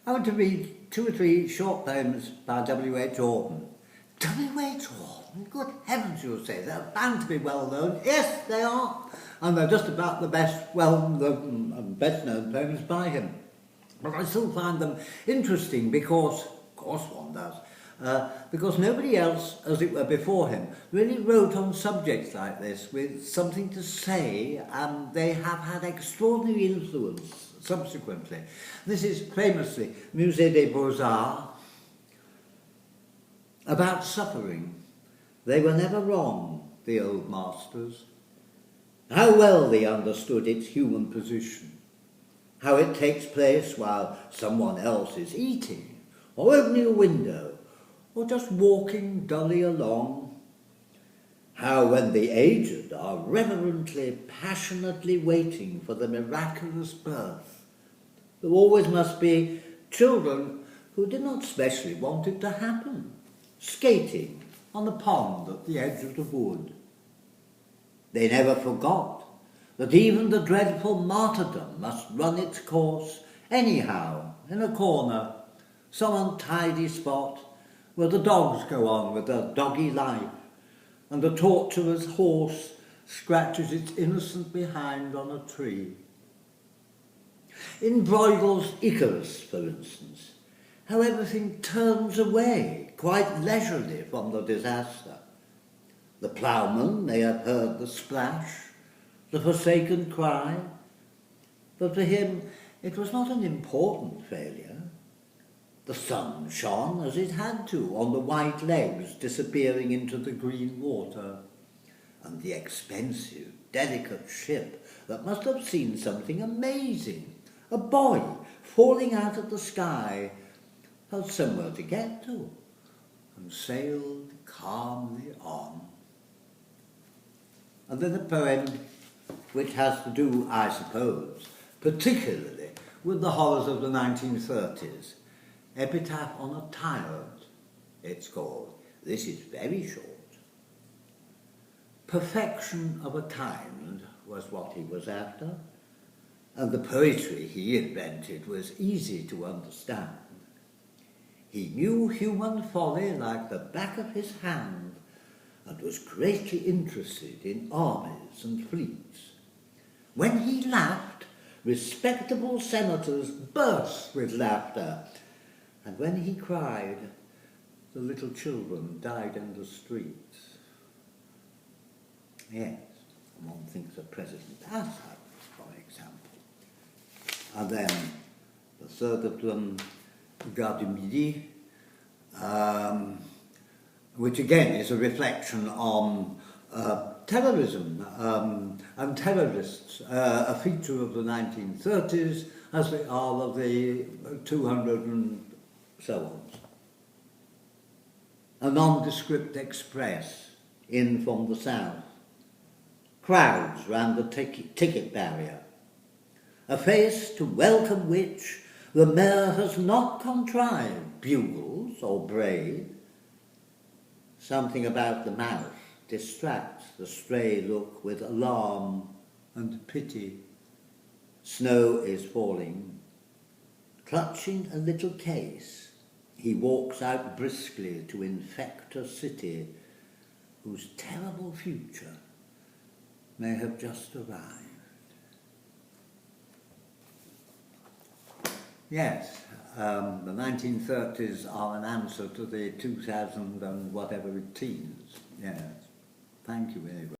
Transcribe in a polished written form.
I want to read 2 or 3 short poems by W.H.Auden. W.H.Auden? Good heavens, you'll say. They're bound to be well known. Yes, they are. And they're just about the best known poems by him. But I still find them interesting because, of course one does, because nobody else, as it were before him, really wrote on subjects like this with something to say, and they have had extraordinary influence subsequently. This is famously Musée des Beaux-Arts, about suffering. They were never wrong, the old masters. How well they understood its human position, how it takes place while someone else is eating, or opening a window, or just walking dully along. How when the aged are reverently, passionately waiting for the miraculous birth, there always must be children who did not specially want it to happen, skating on a pond at the edge of the wood. They never forgot that even the dreadful martyrdom must run its course anyhow, in a corner, some untidy spot where the dogs go on with their doggy life, and the torturer's horse scratches its innocent behind on a tree. In Bruegel's Icarus, for instance, how everything turns away, quite leisurely, from the disaster. The ploughman may have heard the splash, the forsaken cry, but for him it was not an important failure. The sun shone as it had to on the white legs disappearing into the green water, and the expensive, delicate ship that must have seen something amazing, a boy falling out of the sky, had somewhere to get to, and sailed calmly on. And then a poem which has to do, I suppose, particularly with the horrors of the 1930s. Epitaph on a Tyrant, it's called. This is very short. Perfection of a kind was what he was after, and the poetry he invented was easy to understand. He knew human folly like the back of his hand, and was greatly interested in armies and fleets. When he laughed, respectable senators burst with laughter, and when he cried, the little children died in the streets. Yes, one thinks of President Assad, for example. And then the third of them, Gare du Midi, which again is a reflection on terrorism and terrorists, a feature of the 1930s as they are of the 200 and so on. A nondescript express in from the south, crowds round the ticket barrier, a face to welcome which the mayor has not contrived bugles or braid. Something about the mouth distracts the stray look with alarm and pity. Snow is falling. Clutching a little case, he walks out briskly to infect a city whose terrible future may have just arrived. Yes, the 1930s are an answer to the 2000 and whatever teens. Yes, thank you very much.